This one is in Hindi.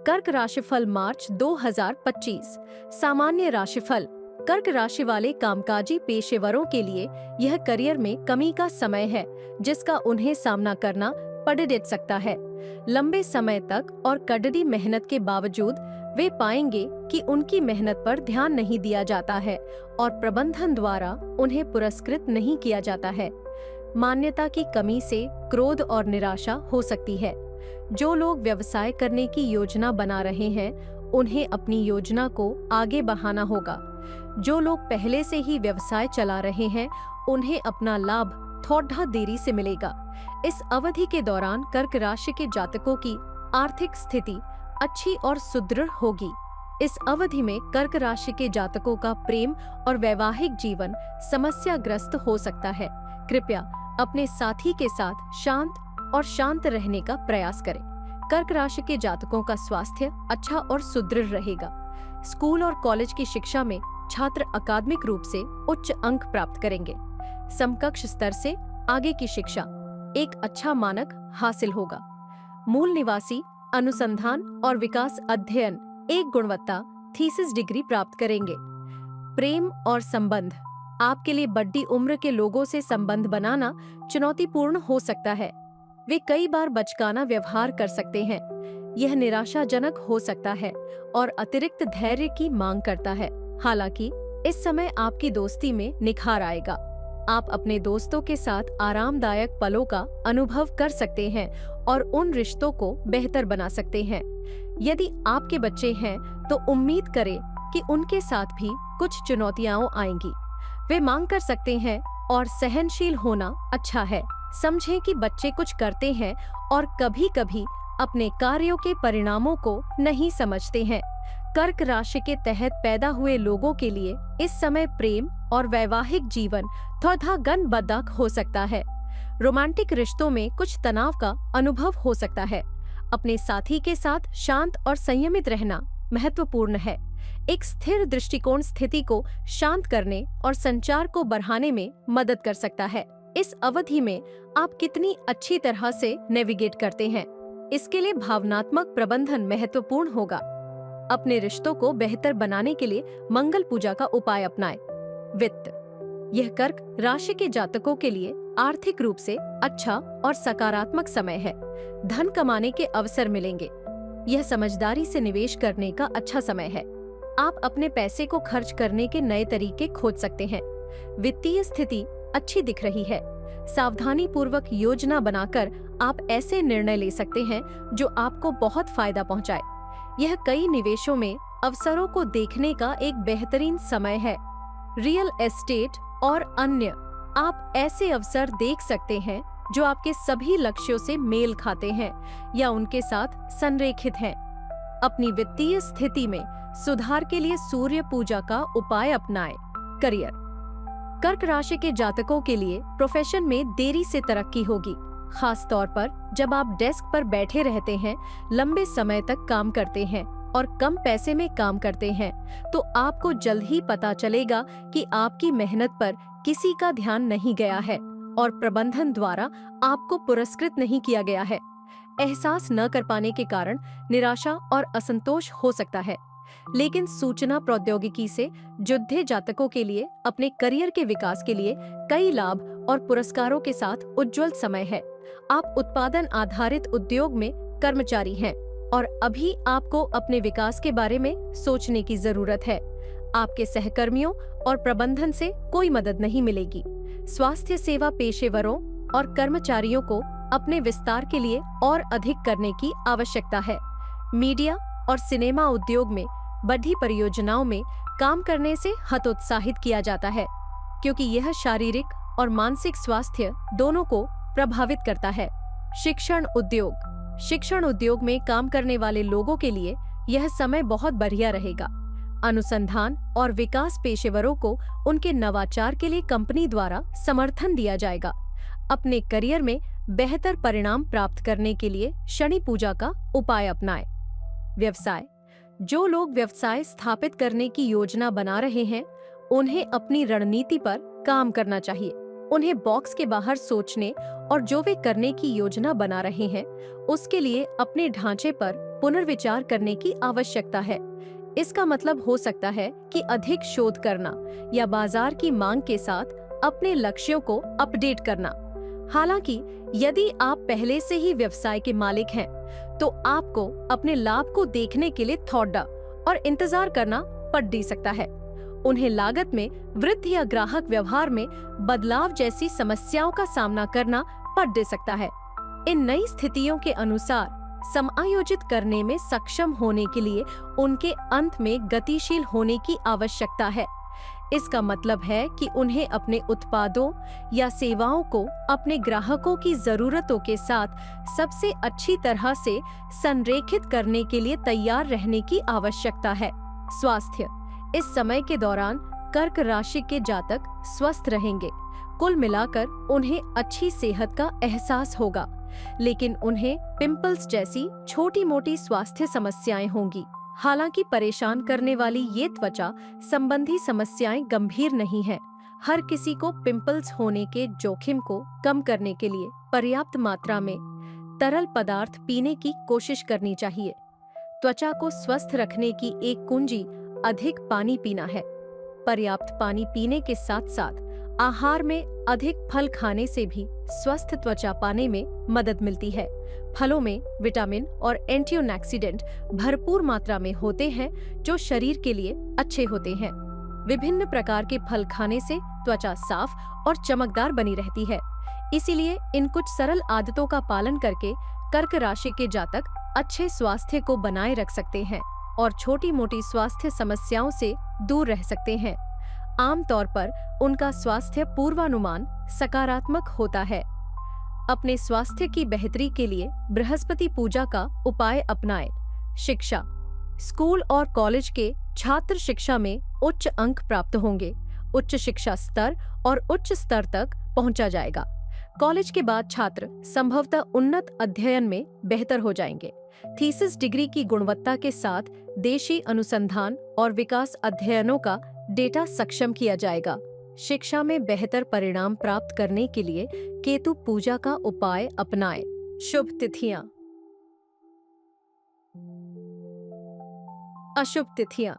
कर्क राशिफल मार्च 2025। सामान्य राशिफल। कर्क राशि वाले कामकाजी पेशेवरों के लिए यह करियर में कमी का समय है, जिसका उन्हें सामना करना पड़ सकता है। लंबे समय तक और कड़ी मेहनत के बावजूद वे पाएंगे कि उनकी मेहनत पर ध्यान नहीं दिया जाता है और प्रबंधन द्वारा उन्हें पुरस्कृत नहीं किया जाता है। मान्यता की कमी से क्रोध और निराशा हो सकती है। जो लोग व्यवसाय करने की योजना बना रहे हैं, उन्हें अपनी योजना को आगे बढ़ाना होगा। जो लोग पहले से ही व्यवसाय चला रहे हैं, उन्हें अपना लाभ थोड़ा देरी से मिलेगा। इस अवधि के दौरान कर्क राशि के जातकों की आर्थिक स्थिति अच्छी और सुदृढ़ होगी। इस अवधि में कर्क राशि के जातकों का प्रेम और वैवाहिक जीवन समस्याग्रस्त हो सकता है। कृपया अपने साथी के साथ शांत रहने का प्रयास करें। कर्क राशि के जातकों का स्वास्थ्य अच्छा और सुदृढ़ रहेगा। स्कूल और कॉलेज की शिक्षा में छात्र अकादमिक रूप से उच्च अंक प्राप्त करेंगे। समकक्ष स्तर से आगे की शिक्षा एक अच्छा मानक हासिल होगा। मूल निवासी अनुसंधान और विकास अध्ययन एक गुणवत्ता थीसिस डिग्री प्राप्त करेंगे। प्रेम और संबंध। आपके लिए बड़ी उम्र के लोगों से संबंध बनाना चुनौतीपूर्ण हो सकता है। वे कई बार बचकाना व्यवहार कर सकते हैं। यह निराशाजनक हो सकता है और अतिरिक्त धैर्य की मांग करता है। हालांकि इस समय आपकी दोस्ती में निखार आएगा। आप अपने दोस्तों के साथ आरामदायक पलों का अनुभव कर सकते हैं और उन रिश्तों को बेहतर बना सकते हैं। यदि आपके बच्चे हैं तो उम्मीद करें कि उनके साथ भी कुछ चुनौतियां आएंगी। वे मांग कर सकते हैं और सहनशील होना अच्छा है। समझें कि बच्चे कुछ करते हैं और कभी-कभी अपने कार्यों के परिणामों को नहीं समझते हैं। कर्क राशि के तहत पैदा हुए लोगों के लिए इस समय प्रेम और वैवाहिक जीवन थोड़ा गनबदक हो सकता है। रोमांटिक रिश्तों में कुछ तनाव का अनुभव हो सकता है। अपने साथी के साथ शांत और संयमित रहना महत्वपूर्ण है। एक स्थिर दृष्टिकोण स्थिति को शांत करने और संचार को बढ़ाने में मदद कर सकता है। इस अवधि में आप कितनी अच्छी तरह से नेविगेट करते हैं, इसके लिए भावनात्मक प्रबंधन महत्वपूर्ण होगा। अपने रिश्तों को बेहतर बनाने के लिए मंगल पूजा का उपाय अपनाएं। वित्त। यह कर्क राशि के जातकों के लिए आर्थिक रूप से अच्छा और सकारात्मक समय है। धन कमाने के अवसर मिलेंगे। यह समझदारी से निवेश करने का अच्छा समय है। आप अपने पैसे को खर्च करने के नए तरीके खोज सकते हैं। वित्तीय स्थिति अच्छी दिख रही है। सावधानी पूर्वक योजना बनाकर आप ऐसे निर्णय ले सकते हैं जो आपको बहुत फायदा पहुंचाए। यह कई निवेशों में अवसरों को देखने का एक बेहतरीन समय है। रियल एस्टेट और अन्य, आप ऐसे अवसर देख सकते हैं जो आपके सभी लक्ष्यों से मेल खाते हैं या उनके साथ संरेखित हैं। अपनी वित्तीय स्थिति में सुधार के लिए सूर्य पूजा का उपाय अपनाएं। करियर। कर्क राशि के जातकों के लिए प्रोफेशन में देरी से तरक्की होगी, खास तौर पर जब आप डेस्क पर बैठे रहते हैं, लंबे समय तक काम करते हैं और कम पैसे में काम करते हैं, तो आपको जल्द ही पता चलेगा कि आपकी मेहनत पर किसी का ध्यान नहीं गया है और प्रबंधन द्वारा आपको पुरस्कृत नहीं किया गया है। एहसास न कर पाने के कारण निराशा और असंतोष हो सकता है, लेकिन सूचना प्रौद्योगिकी से जुड़े जातकों के लिए अपने करियर के विकास के लिए कई लाभ और पुरस्कारों के साथ उज्जवल समय है। आप उत्पादन आधारित उद्योग में कर्मचारी हैं और अभी आपको अपने विकास के बारे में सोचने की जरूरत है। आपके सहकर्मियों और प्रबंधन से कोई मदद नहीं मिलेगी। स्वास्थ्य सेवा पेशेवरों और कर्मचारियों को अपने विस्तार के लिए और अधिक करने की आवश्यकता है। मीडिया और सिनेमा उद्योग में बड़ी परियोजनाओं में काम करने से हतोत्साहित किया जाता है, क्योंकि यह शारीरिक और मानसिक स्वास्थ्य दोनों को प्रभावित करता है। शिक्षण उद्योग में काम करने वाले लोगों के लिए यह समय बहुत बढ़िया रहेगा। अनुसंधान और विकास पेशेवरों को उनके नवाचार के लिए कंपनी द्वारा समर्थन दिया जाएगा। अपने करियर में बेहतर परिणाम प्राप्त करने के लिए शनि पूजा का उपाय अपनाएं। व्यवसाय। जो लोग व्यवसाय स्थापित करने की योजना बना रहे हैं, उन्हें अपनी रणनीति पर काम करना चाहिए। उन्हें बॉक्स के बाहर सोचने और जो वे करने की योजना बना रहे हैं, उसके लिए अपने ढांचे पर पुनर्विचार करने की आवश्यकता है। इसका मतलब हो सकता है कि अधिक शोध करना या बाजार की मांग के साथ अपने लक्ष्यों को अपडेट करना। हालांकि यदि आप पहले से ही व्यवसाय के मालिक हैं, तो आपको अपने लाभ को देखने के लिए थोड़ा और इंतजार करना पड़ भी सकता है। उन्हें लागत में वृद्धि या ग्राहक व्यवहार में बदलाव जैसी समस्याओं का सामना करना पड़ दे सकता है। इन नई स्थितियों के अनुसार समायोजित करने में सक्षम होने के लिए उनके अंत में गतिशील होने की आवश्यकता है। इसका मतलब है कि उन्हें अपने उत्पादों या सेवाओं को अपने ग्राहकों की जरूरतों के साथ सबसे अच्छी तरह से संरेखित करने के लिए तैयार रहने की आवश्यकता है। स्वास्थ्य। इस समय के दौरान कर्क राशि के जातक स्वस्थ रहेंगे। कुल मिलाकर उन्हें अच्छी सेहत का एहसास होगा, लेकिन उन्हें पिंपल्स जैसी छोटी-मोटी स्वास्थ्य समस्याएं होंगी। हालांकि परेशान करने वाली ये त्वचा संबंधी समस्याएं गंभीर नहीं हैं। हर किसी को पिंपल्स होने के जोखिम को कम करने के लिए पर्याप्त मात्रा में तरल पदार्थ पीने की कोशिश करनी चाहिए। त्वचा को स्वस्थ रखने की एक कुंजी अधिक पानी पीना है। पर्याप्त पानी पीने के साथ साथ आहार में अधिक फल खाने से भी स्वस्थ त्वचा पाने में मदद मिलती है। फलों में विटामिन और एंटीऑक्सीडेंट भरपूर मात्रा में होते हैं, जो शरीर के लिए अच्छे होते हैं। विभिन्न प्रकार के फल खाने से त्वचा साफ और चमकदार बनी रहती है। इसीलिए इन कुछ सरल आदतों का पालन करके कर्क राशि के जातक अच्छे स्वास्थ्य को बनाए रख सकते हैं और छोटी-मोटी स्वास्थ्य समस्याओं से दूर रह सकते हैं। आमतौर पर उनका स्वास्थ्य पूर्वानुमान सकारात्मक होता है। अपने स्वास्थ्य की बेहतरी के लिए बृहस्पति पूजा का उपाय अपनाएं। शिक्षा। स्कूल और कॉलेज के छात्र शिक्षा में उच्च अंक प्राप्त होंगे। उच्च शिक्षा स्तर और उच्च स्तर तक पहुंचा जाएगा। कॉलेज के बाद छात्र संभवतः उन्नत अध्ययन में बेहतर हो जाएंगे। थीसिस डिग्री की गुणवत्ता के साथ देशी अनुसंधान और विकास अध्ययनों का डेटा सक्षम किया जाएगा। शिक्षा में बेहतर परिणाम प्राप्त करने के लिए केतु पूजा का उपाय अपनाएं। शुभ तिथियां। अशुभ तिथियां